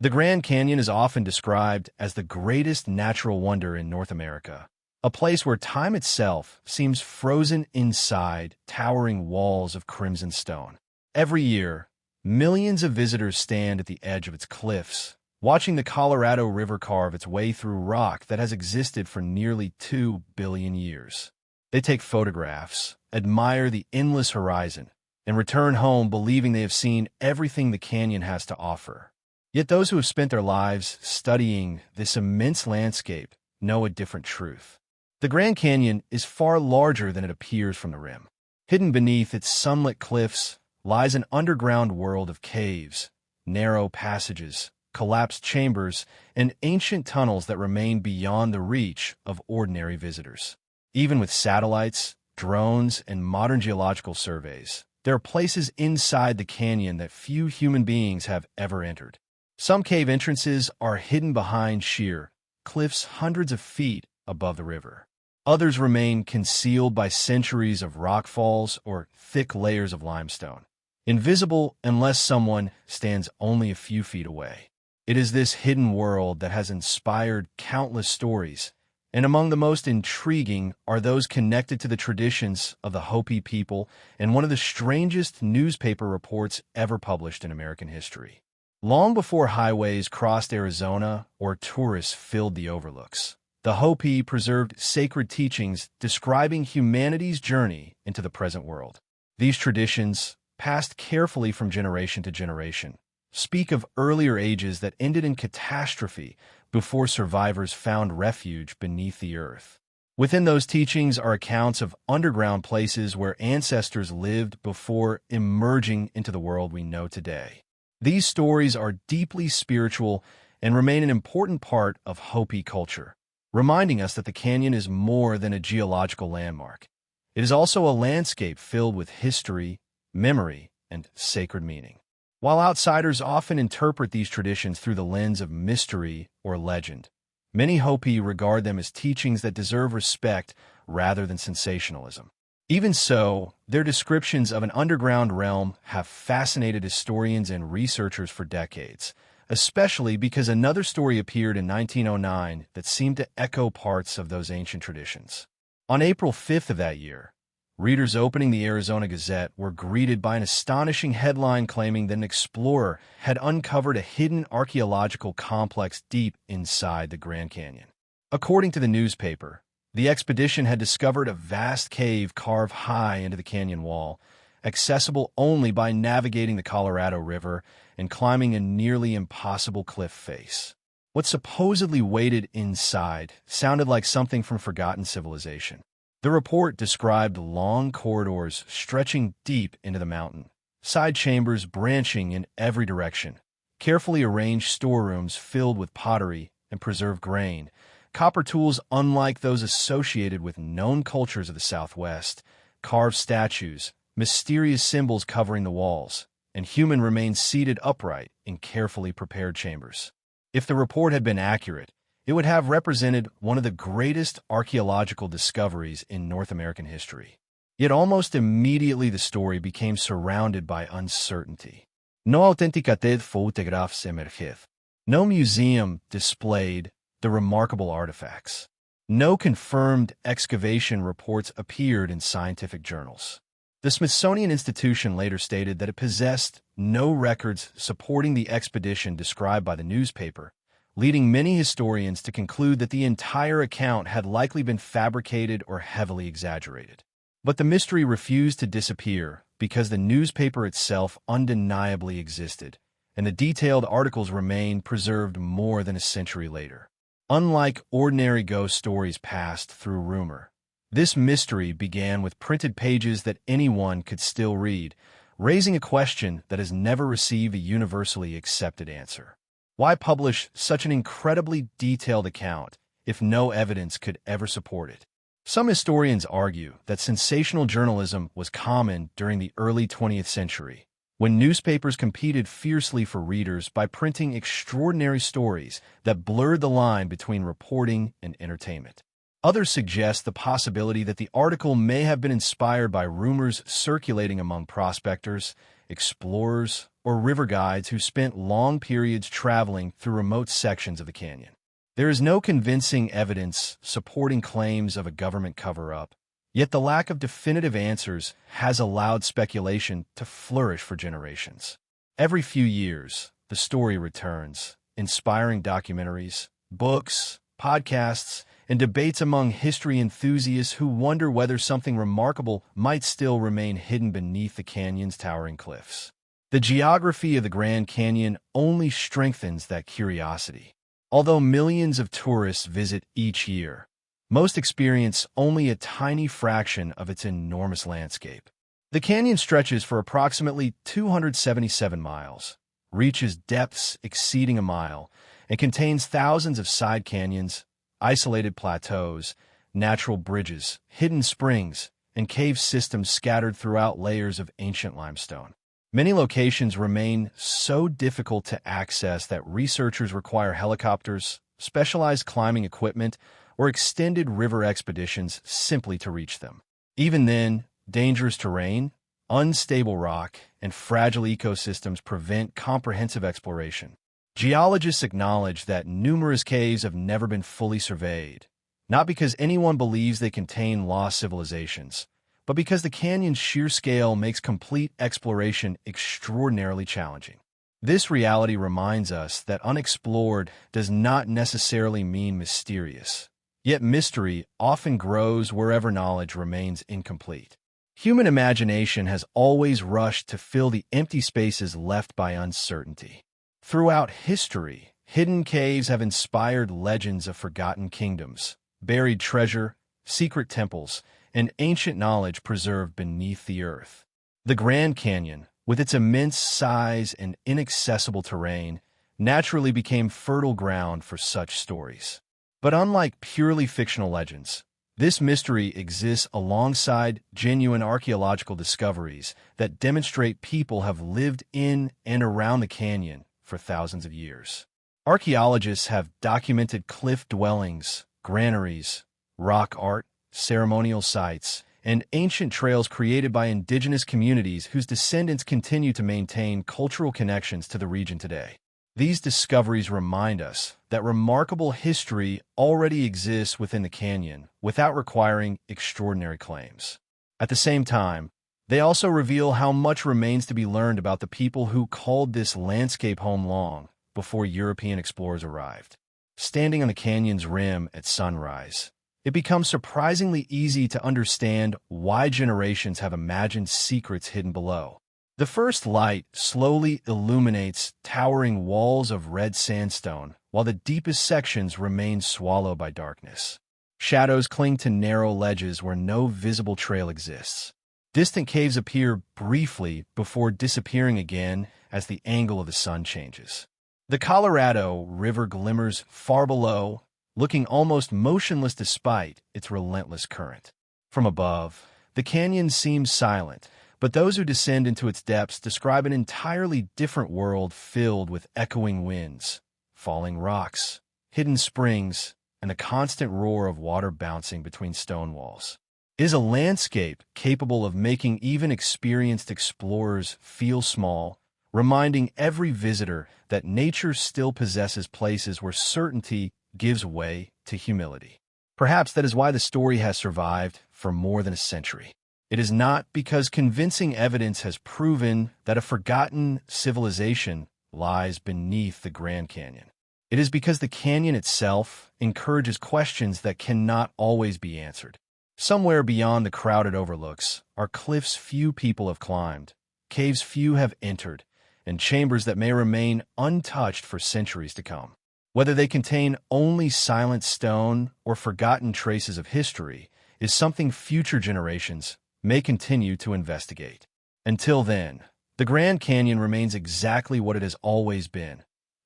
The Grand Canyon is often described as the greatest natural wonder in North America, a place where time itself seems frozen inside towering walls of crimson stone. Every year, millions of visitors stand at the edge of its cliffs, watching the Colorado River carve its way through rock that has existed for nearly 2 billion years. They take photographs, admire the endless horizon, and return home believing they have seen everything the canyon has to offer. Yet those who have spent their lives studying this immense landscape know a different truth. The Grand Canyon is far larger than it appears from the rim. Hidden beneath its sunlit cliffs lies an underground world of caves, narrow passages, collapsed chambers, and ancient tunnels that remain beyond the reach of ordinary visitors. Even with satellites, drones, and modern geological surveys, there are places inside the canyon that few human beings have ever entered. Some cave entrances are hidden behind sheer cliffs hundreds of feet above the river. Others remain concealed by centuries of rockfalls or thick layers of limestone, invisible unless someone stands only a few feet away. It is this hidden world that has inspired countless stories, and among the most intriguing are those connected to the traditions of the Hopi people and one of the strangest newspaper reports ever published in American history. Long before highways crossed Arizona or tourists filled the overlooks, the Hopi preserved sacred teachings describing humanity's journey into the present world. These traditions, passed carefully from generation to generation, speak of earlier ages that ended in catastrophe before survivors found refuge beneath the earth. Within those teachings are accounts of underground places where ancestors lived before emerging into the world we know today. These stories are deeply spiritual and remain an important part of Hopi culture, reminding us that the canyon is more than a geological landmark. It is also a landscape filled with history, memory, and sacred meaning. While outsiders often interpret these traditions through the lens of mystery or legend, many Hopi regard them as teachings that deserve respect rather than sensationalism. Even so, their descriptions of an underground realm have fascinated historians and researchers for decades, especially because another story appeared in 1909 that seemed to echo parts of those ancient traditions. On April 5th of that year, readers opening the Arizona Gazette were greeted by an astonishing headline claiming that an explorer had uncovered a hidden archaeological complex deep inside the Grand Canyon. According to the newspaper, the expedition had discovered a vast cave carved high into the canyon wall, accessible only by navigating the Colorado River and climbing a nearly impossible cliff face. What supposedly waited inside sounded like something from forgotten civilization. The report described long corridors stretching deep into the mountain, side chambers branching in every direction, carefully arranged storerooms filled with pottery and preserved grain, copper tools unlike those associated with known cultures of the Southwest, carved statues, mysterious symbols covering the walls, and human remains seated upright in carefully prepared chambers. If the report had been accurate, it would have represented one of the greatest archaeological discoveries in North American history. Yet almost immediately the story became surrounded by uncertainty. No autenticated photographs emerged. No museum displayed the remarkable artifacts. No confirmed excavation reports appeared in scientific journals. The Smithsonian Institution later stated that it possessed no records supporting the expedition described by the newspaper, leading many historians to conclude that the entire account had likely been fabricated or heavily exaggerated. But the mystery refused to disappear because the newspaper itself undeniably existed, and the detailed articles remain preserved more than a century later. Unlike ordinary ghost stories passed through rumor, this mystery began with printed pages that anyone could still read, raising a question that has never received a universally accepted answer. Why publish such an incredibly detailed account if no evidence could ever support it? Some historians argue that sensational journalism was common during the early 20th century, when newspapers competed fiercely for readers by printing extraordinary stories that blurred the line between reporting and entertainment. Others suggest the possibility that the article may have been inspired by rumors circulating among prospectors, explorers, or river guides who spent long periods traveling through remote sections of the canyon. There is no convincing evidence supporting claims of a government cover-up, yet the lack of definitive answers has allowed speculation to flourish for generations. Every few years, the story returns, inspiring documentaries, books, podcasts, and debates among history enthusiasts who wonder whether something remarkable might still remain hidden beneath the canyon's towering cliffs. The geography of the Grand Canyon only strengthens that curiosity. Although millions of tourists visit each year, most experience only a tiny fraction of its enormous landscape. The canyon stretches for approximately 277 miles, reaches depths exceeding a mile, and contains thousands of side canyons, isolated plateaus, natural bridges, hidden springs, and cave systems scattered throughout layers of ancient limestone. Many locations remain so difficult to access that researchers require helicopters, specialized climbing equipment, or extended river expeditions simply to reach them. Even then, dangerous terrain, unstable rock, and fragile ecosystems prevent comprehensive exploration. Geologists acknowledge that numerous caves have never been fully surveyed, not because anyone believes they contain lost civilizations, but because the canyon's sheer scale makes complete exploration extraordinarily challenging. This reality reminds us that unexplored does not necessarily mean mysterious, yet mystery often grows wherever knowledge remains incomplete. Human imagination has always rushed to fill the empty spaces left by uncertainty. Throughout history, hidden caves have inspired legends of forgotten kingdoms, buried treasure, secret temples, and ancient knowledge preserved beneath the earth. The Grand Canyon, with its immense size and inaccessible terrain, naturally became fertile ground for such stories. But unlike purely fictional legends, this mystery exists alongside genuine archaeological discoveries that demonstrate people have lived in and around the canyon for thousands of years. Archaeologists have documented cliff dwellings, granaries, rock art, ceremonial sites, and ancient trails created by indigenous communities whose descendants continue to maintain cultural connections to the region today. These discoveries remind us that remarkable history already exists within the canyon without requiring extraordinary claims. At the same time, they also reveal how much remains to be learned about the people who called this landscape home long before European explorers arrived. Standing on the canyon's rim at sunrise, it becomes surprisingly easy to understand why generations have imagined secrets hidden below. The first light slowly illuminates towering walls of red sandstone, while the deepest sections remain swallowed by darkness. Shadows cling to narrow ledges where no visible trail exists. Distant caves appear briefly before disappearing again as the angle of the sun changes. The Colorado River glimmers far below, looking almost motionless despite its relentless current. From above, the canyon seems silent, but those who descend into its depths describe an entirely different world filled with echoing winds, falling rocks, hidden springs, and the constant roar of water bouncing between stone walls. It is a landscape capable of making even experienced explorers feel small, reminding every visitor that nature still possesses places where certainty gives way to humility. Perhaps that is why the story has survived for more than a century. It is not because convincing evidence has proven that a forgotten civilization lies beneath the Grand Canyon. It is because the canyon itself encourages questions that cannot always be answered. Somewhere beyond the crowded overlooks are cliffs few people have climbed, caves few have entered, and chambers that may remain untouched for centuries to come. Whether they contain only silent stone or forgotten traces of history is something future generations may continue to investigate. Until then, the Grand Canyon remains exactly what it has always been,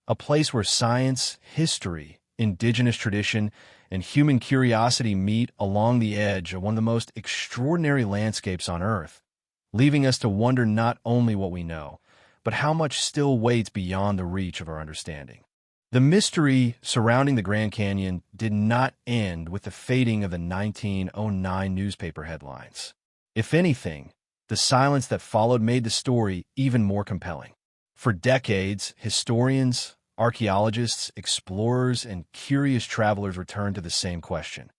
a place where science, history, indigenous tradition, and human curiosity meet along the edge of one of the most extraordinary landscapes on Earth, leaving us to wonder not only what we know, but how much still waits beyond the reach of our understanding. The mystery surrounding the Grand Canyon did not end with the fading of the 1909 newspaper headlines. If anything, The silence that followed made the story even more compelling. For decades, historians, archaeologists, explorers, and curious travelers returned to the same question.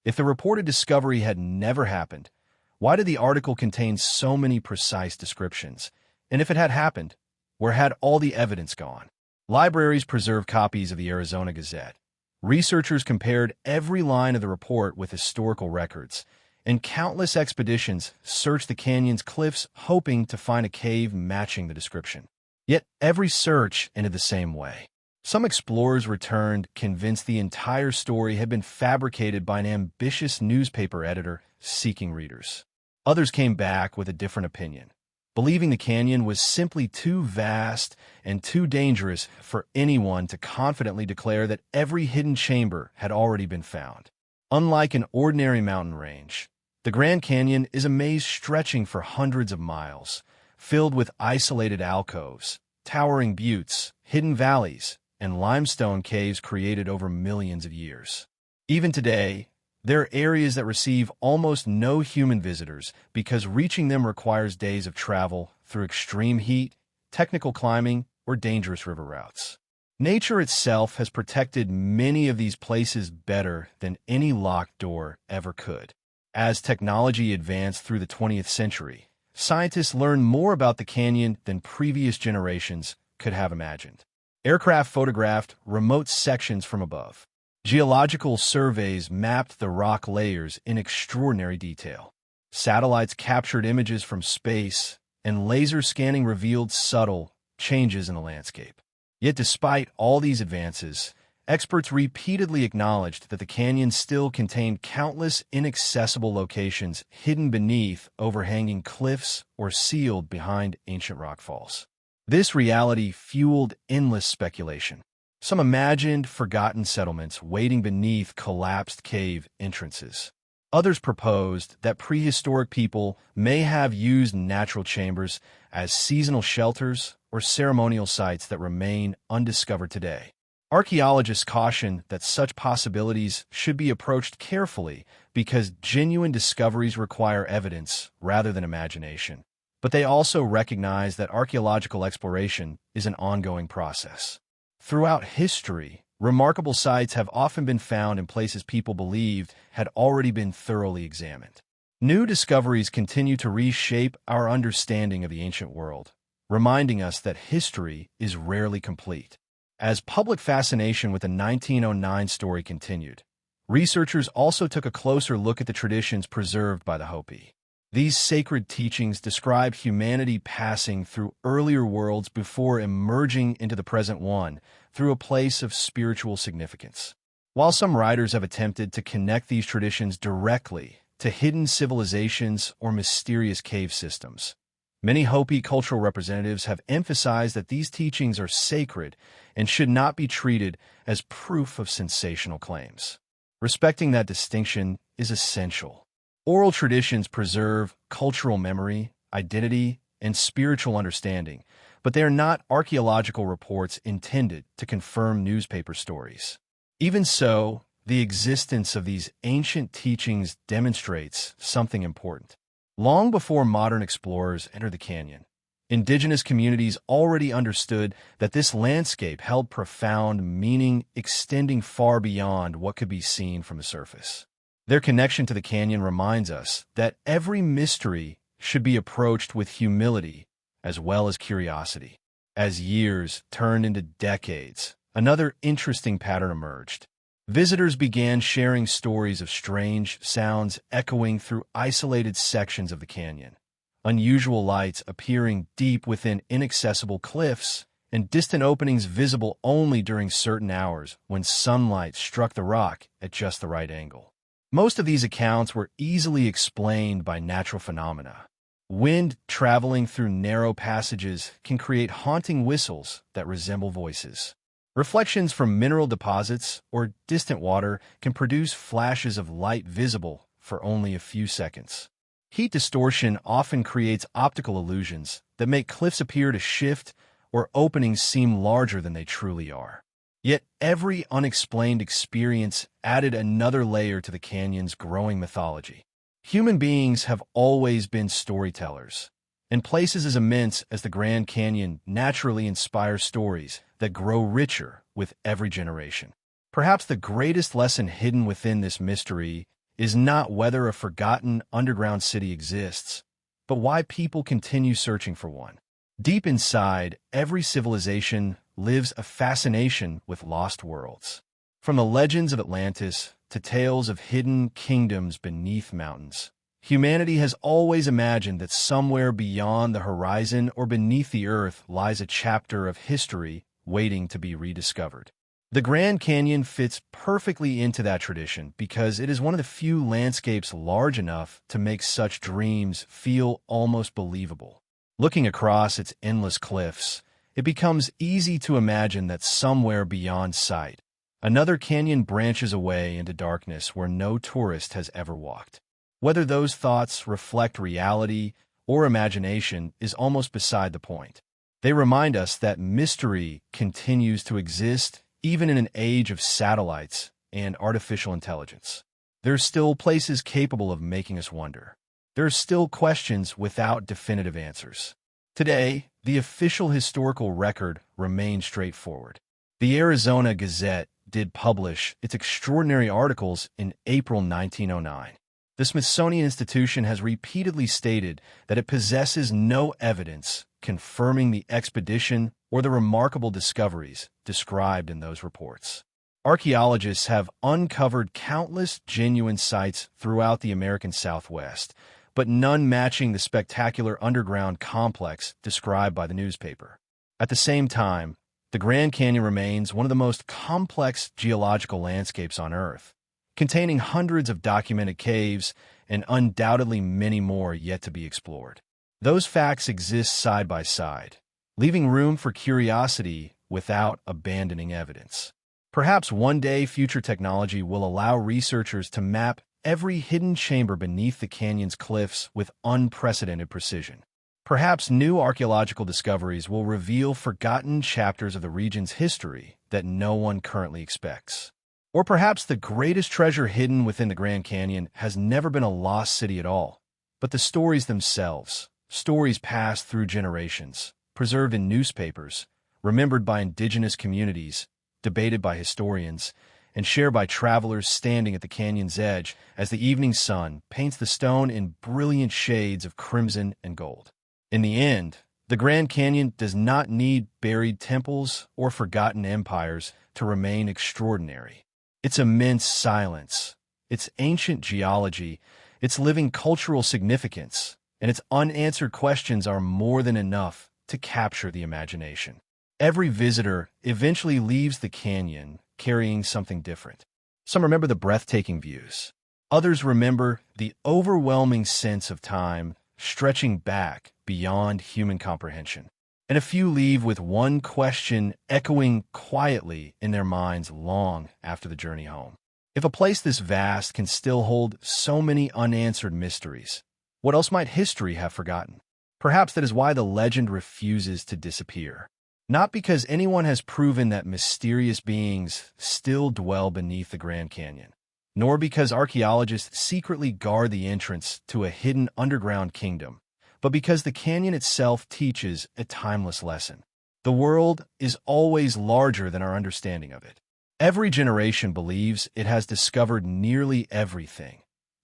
If the reported discovery had never happened, why did the article contain so many precise descriptions? And if it had happened, where had all the evidence gone? Libraries preserve copies of the Arizona Gazette. Researchers compared every line of the report with historical records, and countless expeditions searched the canyon's cliffs hoping to find a cave matching the description. Yet every search ended the same way. Some explorers returned convinced the entire story had been fabricated by an ambitious newspaper editor seeking readers. Others came back with a different opinion, believing the canyon was simply too vast and too dangerous for anyone to confidently declare that every hidden chamber had already been found. Unlike an ordinary mountain range, the Grand Canyon is a maze stretching for hundreds of miles, filled with isolated alcoves, towering buttes, hidden valleys, and limestone caves created over millions of years. Even today, there are areas that receive almost no human visitors because reaching them requires days of travel through extreme heat, technical climbing, or dangerous river routes. Nature itself has protected many of these places better than any locked door ever could. As technology advanced through the 20th century, scientists learned more about the canyon than previous generations could have imagined. Aircraft photographed remote sections from above. Geological surveys mapped the rock layers in extraordinary detail. Satellites captured images from space, and laser scanning revealed subtle changes in the landscape. Yet despite all these advances, experts repeatedly acknowledged that the canyon still contained countless inaccessible locations hidden beneath overhanging cliffs or sealed behind ancient rockfalls. This reality fueled endless speculation. Some imagined forgotten settlements waiting beneath collapsed cave entrances. Others proposed that prehistoric people may have used natural chambers as seasonal shelters or ceremonial sites that remain undiscovered today. Archaeologists caution that such possibilities should be approached carefully because genuine discoveries require evidence rather than imagination. But they also recognize that archaeological exploration is an ongoing process. Throughout history, remarkable sites have often been found in places people believed had already been thoroughly examined. New discoveries continue to reshape our understanding of the ancient world, reminding us that history is rarely complete. As public fascination with the 1909 story continued, researchers also took a closer look at the traditions preserved by the Hopi. These sacred teachings describe humanity passing through earlier worlds before emerging into the present one through a place of spiritual significance. While some writers have attempted to connect these traditions directly to hidden civilizations or mysterious cave systems, many Hopi cultural representatives have emphasized that these teachings are sacred and should not be treated as proof of sensational claims. Respecting that distinction is essential. Oral traditions preserve cultural memory, identity, and spiritual understanding, but they are not archaeological reports intended to confirm newspaper stories. Even so, the existence of these ancient teachings demonstrates something important. Long before modern explorers entered the canyon, indigenous communities already understood that this landscape held profound meaning extending far beyond what could be seen from the surface. Their connection to the canyon reminds us that every mystery should be approached with humility as well as curiosity. As years turned into decades, another interesting pattern emerged. Visitors began sharing stories of strange sounds echoing through isolated sections of the canyon. Unusual lights appearing deep within inaccessible cliffs, and distant openings visible only during certain hours when sunlight struck the rock at just the right angle. Most of these accounts were easily explained by natural phenomena. Wind traveling through narrow passages can create haunting whistles that resemble voices. Reflections from mineral deposits or distant water can produce flashes of light visible for only a few seconds. Heat distortion often creates optical illusions that make cliffs appear to shift or openings seem larger than they truly are. Yet every unexplained experience added another layer to the canyon's growing mythology. Human beings have always been storytellers, and places as immense as the Grand Canyon naturally inspire stories that grow richer with every generation. Perhaps the greatest lesson hidden within this mystery is not whether a forgotten underground city exists, but why people continue searching for one. Deep inside, every civilization lives a fascination with lost worlds. From the legends of Atlantis to tales of hidden kingdoms beneath mountains, humanity has always imagined that somewhere beyond the horizon or beneath the earth lies a chapter of history waiting to be rediscovered. The Grand Canyon fits perfectly into that tradition because it is one of the few landscapes large enough to make such dreams feel almost believable. Looking across its endless cliffs, it becomes easy to imagine that somewhere beyond sight, another canyon branches away into darkness where no tourist has ever walked. Whether those thoughts reflect reality or imagination is almost beside the point. They remind us that mystery continues to exist even in an age of satellites and artificial intelligence. There are still places capable of making us wonder. There are still questions without definitive answers. Today, the official historical record remains straightforward. The Arizona Gazette did publish its extraordinary articles in April 1909. The Smithsonian Institution has repeatedly stated that it possesses no evidence confirming the expedition or the remarkable discoveries described in those reports. Archaeologists have uncovered countless genuine sites throughout the American Southwest, but none matching the spectacular underground complex described by the newspaper. At the same time, the Grand Canyon remains one of the most complex geological landscapes on Earth, containing hundreds of documented caves and undoubtedly many more yet to be explored. Those facts exist side by side, leaving room for curiosity without abandoning evidence. Perhaps one day future technology will allow researchers to map every hidden chamber beneath the canyon's cliffs with unprecedented precision. Perhaps new archaeological discoveries will reveal forgotten chapters of the region's history that no one currently expects. Or perhaps the greatest treasure hidden within the Grand Canyon has never been a lost city at all, but the stories themselves, stories passed through generations, preserved in newspapers, remembered by indigenous communities, debated by historians, and shared by travelers standing at the canyon's edge as the evening sun paints the stone in brilliant shades of crimson and gold. In the end, the Grand Canyon does not need buried temples or forgotten empires to remain extraordinary. Its immense silence, its ancient geology, its living cultural significance, and its unanswered questions are more than enough to capture the imagination. Every visitor eventually leaves the canyon carrying something different. Some remember the breathtaking views. Others remember the overwhelming sense of time stretching back beyond human comprehension. And a few leave with one question echoing quietly in their minds long after the journey home. If a place this vast can still hold so many unanswered mysteries, what else might history have forgotten? Perhaps that is why the legend refuses to disappear. Not because anyone has proven that mysterious beings still dwell beneath the Grand Canyon, nor because archaeologists secretly guard the entrance to a hidden underground kingdom, but because the canyon itself teaches a timeless lesson. The world is always larger than our understanding of it. Every generation believes it has discovered nearly everything,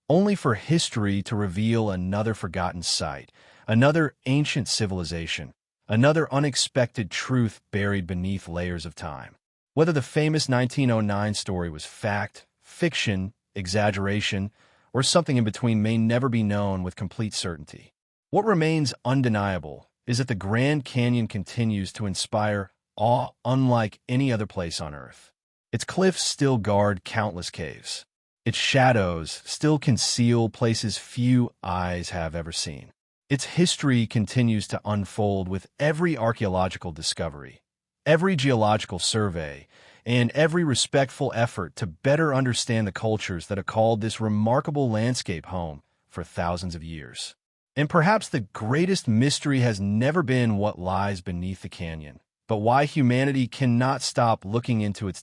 only for history to reveal another forgotten site, another ancient civilization, another unexpected truth buried beneath layers of time. Whether the famous 1909 story was fact, fiction, exaggeration, or something in between may never be known with complete certainty. What remains undeniable is that the Grand Canyon continues to inspire awe unlike any other place on Earth. Its cliffs still guard countless caves. Its shadows still conceal places few eyes have ever seen. Its history continues to unfold with every archaeological discovery, every geological survey, and every respectful effort to better understand the cultures that have called this remarkable landscape home for thousands of years. And perhaps the greatest mystery has never been what lies beneath the canyon, but why humanity cannot stop looking into its